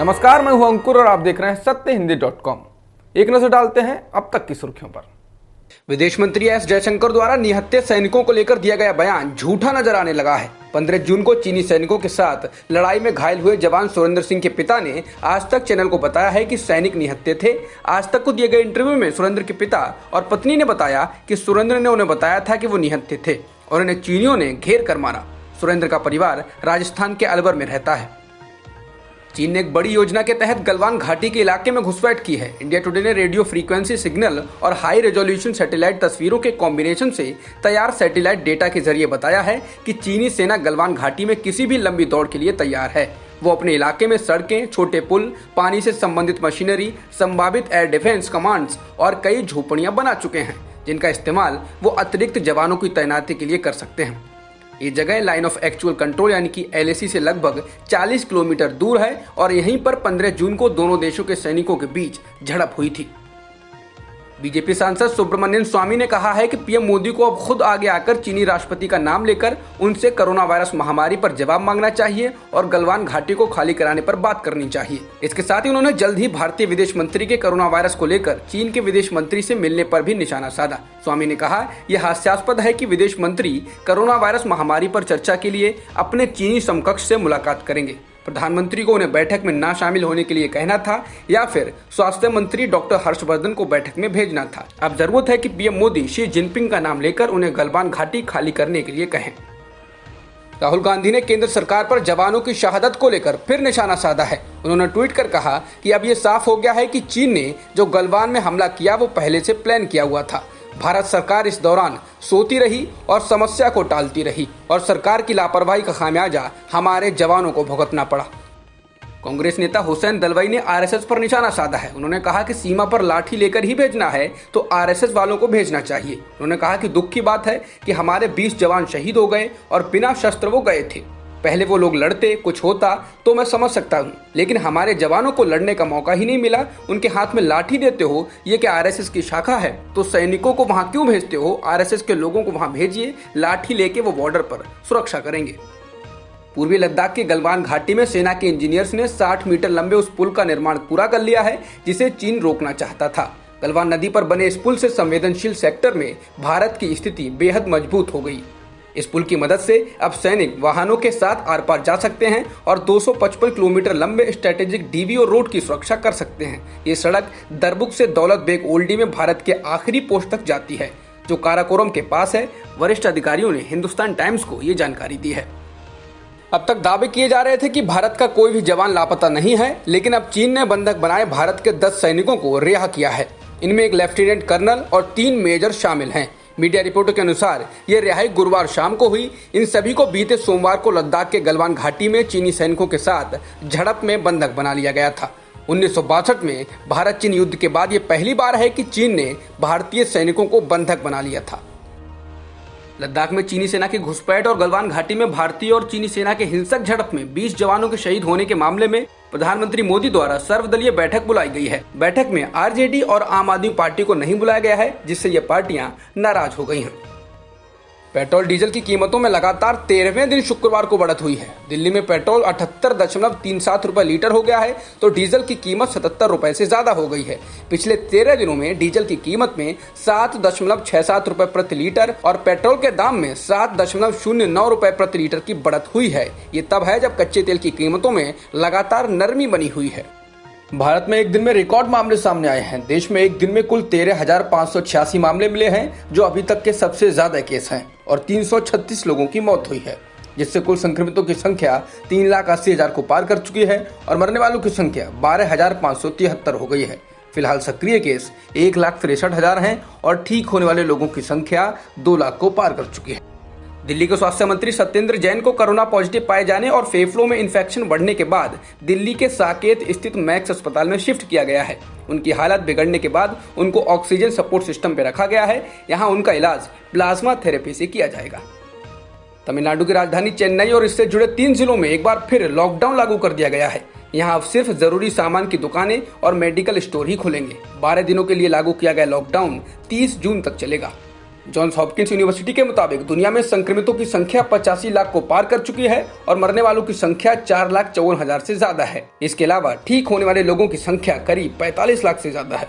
नमस्कार, मैं हूं अंकुर और आप देख रहे हैं सत्यहिंदी.com। एक नजर डालते हैं अब तक की सुर्खियों पर। विदेश मंत्री एस जयशंकर द्वारा निहत्थे सैनिकों को लेकर दिया गया बयान झूठा नजर आने लगा है। 15 जून को चीनी सैनिकों के साथ लड़ाई में घायल हुए जवान सुरेंद्र सिंह के पिता ने आज तक चैनल को बताया है कि सैनिक निहत्थे थे। आज तक को दिए गए इंटरव्यू में सुरेंद्र के पिता और पत्नी ने बताया कि सुरेंद्र ने उन्हें बताया था कि वो निहत्थे थे और उन्हें चीनियों ने घेर कर मारा। सुरेंद्र का परिवार राजस्थान के अलवर में रहता है। चीन ने एक बड़ी योजना के तहत गलवान घाटी के इलाके में घुसपैठ की है। इंडिया टुडे ने रेडियो फ्रीक्वेंसी सिग्नल और हाई रेजोल्यूशन सैटेलाइट तस्वीरों के कॉम्बिनेशन से तैयार सैटेलाइट डेटा के जरिए बताया है कि चीनी सेना गलवान घाटी में किसी भी लंबी दौड़ के लिए तैयार है। वो अपने इलाके में सड़कें, छोटे पुल, पानी से संबंधित मशीनरी, संभावित एयर डिफेंस कमांड्स और कई झोपड़ियां बना चुके हैं, जिनका इस्तेमाल वो अतिरिक्त जवानों की तैनाती के लिए कर सकते हैं। ये जगह लाइन ऑफ एक्चुअल कंट्रोल यानी कि LAC से लगभग 40 किलोमीटर दूर है और यहीं पर 15 जून को दोनों देशों के सैनिकों के बीच झड़प हुई थी। बीजेपी सांसद सुब्रमण्यम स्वामी ने कहा है कि पीएम मोदी को अब खुद आगे आकर चीनी राष्ट्रपति का नाम लेकर उनसे कोरोना वायरस महामारी पर जवाब मांगना चाहिए और गलवान घाटी को खाली कराने पर बात करनी चाहिए। इसके साथ ही उन्होंने जल्द ही भारतीय विदेश मंत्री के कोरोना वायरस को लेकर चीन के विदेश मंत्री से मिलने पर भी निशाना साधा। स्वामी ने कहा, यह हास्यास्पद है कि विदेश मंत्री कोरोना वायरस महामारी पर चर्चा के लिए अपने चीनी समकक्ष से मुलाकात करेंगे। प्रधानमंत्री को उन्हें बैठक में ना शामिल होने के लिए कहना था या फिर स्वास्थ्य मंत्री डॉक्टर हर्षवर्धन को बैठक में भेजना था। अब जरूरत है कि पीएम मोदी शी जिनपिंग का नाम लेकर उन्हें गलवान घाटी खाली करने के लिए कहें। राहुल गांधी ने केंद्र सरकार पर जवानों की शहादत को लेकर फिर निशाना साधा है। उन्होंने ट्वीट कर कहा कि अब ये साफ हो गया है कि चीन ने जो गलवान में हमला किया वो पहले से प्लान किया हुआ था। भारत सरकार इस दौरान सोती रही और समस्या को टालती रही और सरकार की लापरवाही का खामियाजा हमारे जवानों को भुगतना पड़ा। कांग्रेस नेता हुसैन दलवाई ने RSS पर निशाना साधा है। उन्होंने कहा कि सीमा पर लाठी लेकर ही भेजना है तो RSS वालों को भेजना चाहिए। उन्होंने कहा कि दुख की बात है कि हमारे 20 जवान शहीद हो गए और बिना शस्त्र वो गए थे। पहले वो लोग लड़ते, कुछ होता तो मैं समझ सकता हूँ, लेकिन हमारे जवानों को लड़ने का मौका ही नहीं मिला। उनके हाथ में लाठी देते हो, ये क्या RSS की शाखा है? तो सैनिकों को वहाँ क्यों भेजते हो? RSS के लोगों को वहाँ भेजिए, लाठी लेके वो बॉर्डर पर सुरक्षा करेंगे। पूर्वी लद्दाख की गलवान घाटी में सेना के इंजीनियर्स ने 60 मीटर लंबे उस पुल का निर्माण पूरा कर लिया है जिसे चीन रोकना चाहता था। गलवान नदी पर बने इस पुल से संवेदनशील सेक्टर में भारत की स्थिति बेहद मजबूत हो गई। इस पुल की मदद से अब सैनिक वाहनों के साथ आर पार जा सकते हैं और 255 किलोमीटर लंबे स्ट्रेटेजिक DVO रोड की सुरक्षा कर सकते हैं। ये सड़क दरबुक से दौलत बेग ओल्डी में भारत के आखिरी पोस्ट तक जाती है, जो काराकोरम के पास है। वरिष्ठ अधिकारियों ने हिंदुस्तान टाइम्स को ये जानकारी दी है। अब तक दावे किए जा रहे थे कि भारत का कोई भी जवान लापता नहीं है, लेकिन अब चीन ने बंधक बनाए भारत के 10 सैनिकों को रिहा किया है। इनमें एक लेफ्टिनेंट कर्नल और 3 मेजर शामिल हैं। मीडिया रिपोर्टों के अनुसार ये रिहाई गुरुवार शाम को हुई। इन सभी को बीते सोमवार को लद्दाख के गलवान घाटी में चीनी सैनिकों के साथ झड़प में बंधक बना लिया गया था। 1962 में भारत चीन युद्ध के बाद ये पहली बार है कि चीन ने भारतीय सैनिकों को बंधक बना लिया था। लद्दाख में चीनी सेना की घुसपैठ और गलवान घाटी में भारतीय और चीनी सेना के हिंसक झड़प में 20 जवानों के शहीद होने के मामले में प्रधानमंत्री मोदी द्वारा सर्वदलीय बैठक बुलाई गई है। बैठक में RJD और आम आदमी पार्टी को नहीं बुलाया गया है, जिससे ये पार्टियां नाराज हो गई हैं। पेट्रोल डीजल की कीमतों में लगातार 13वें दिन शुक्रवार को बढ़त हुई है। दिल्ली में पेट्रोल 78.37 रुपए लीटर हो गया है तो डीजल की कीमत 77 रुपए से ज्यादा हो गई है। पिछले 13 दिनों में डीजल की कीमत में 7.67 रुपए प्रति लीटर और पेट्रोल के दाम में 7.09 रुपए प्रति लीटर की बढ़त हुई है। ये तब है जब कच्चे तेल की कीमतों में लगातार नरमी बनी हुई है। भारत में एक दिन में रिकॉर्ड मामले सामने आए हैं। देश में एक दिन में कुल 13,586 मामले मिले हैं, जो अभी तक के सबसे ज्यादा केस हैं और 336 लोगों की मौत हुई है, जिससे कुल संक्रमितों की संख्या 3,80,000 को पार कर चुकी है और मरने वालों की संख्या 12,573 हो गई है। फिलहाल सक्रिय केस 1,63,000 हैं और ठीक होने वाले लोगों की संख्या 2 लाख को पार कर चुकी है। दिल्ली के स्वास्थ्य मंत्री सत्येंद्र जैन को कोरोना पॉजिटिव पाए जाने और फेफड़ों में इन्फेक्शन बढ़ने के बाद दिल्ली के साकेत स्थित मैक्स अस्पताल में शिफ्ट किया गया है। उनकी हालत बिगड़ने के बाद उनको ऑक्सीजन सपोर्ट सिस्टम पर रखा गया है। यहाँ उनका इलाज प्लाज्मा थेरेपी से किया जाएगा। तमिलनाडु की राजधानी चेन्नई और इससे जुड़े 3 जिलों में एक बार फिर लॉकडाउन लागू कर दिया गया है। यहाँ अब सिर्फ जरूरी सामान की दुकानें और मेडिकल स्टोर ही खुलेंगे। 12 दिनों के लिए लागू किया गया लॉकडाउन 30 जून तक चलेगा। जॉन्स हॉपकिंस यूनिवर्सिटी के मुताबिक दुनिया में संक्रमितों की संख्या 85 लाख को पार कर चुकी है और मरने वालों की संख्या 4,54,000 से ज्यादा है। इसके अलावा ठीक होने वाले लोगों की संख्या करीब 45 लाख से ज्यादा है।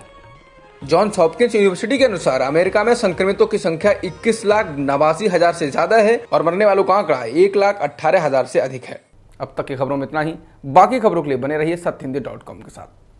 जॉन्स हॉपकिंस यूनिवर्सिटी के अनुसार अमेरिका में संक्रमितों की संख्या 21,89,000 से ज्यादा है और मरने वालों का आंकड़ा 1,18,000 से अधिक है। अब तक की खबरों में इतना ही। बाकी खबरों के लिए बने रहिए सत्यहिंदी.com के साथ।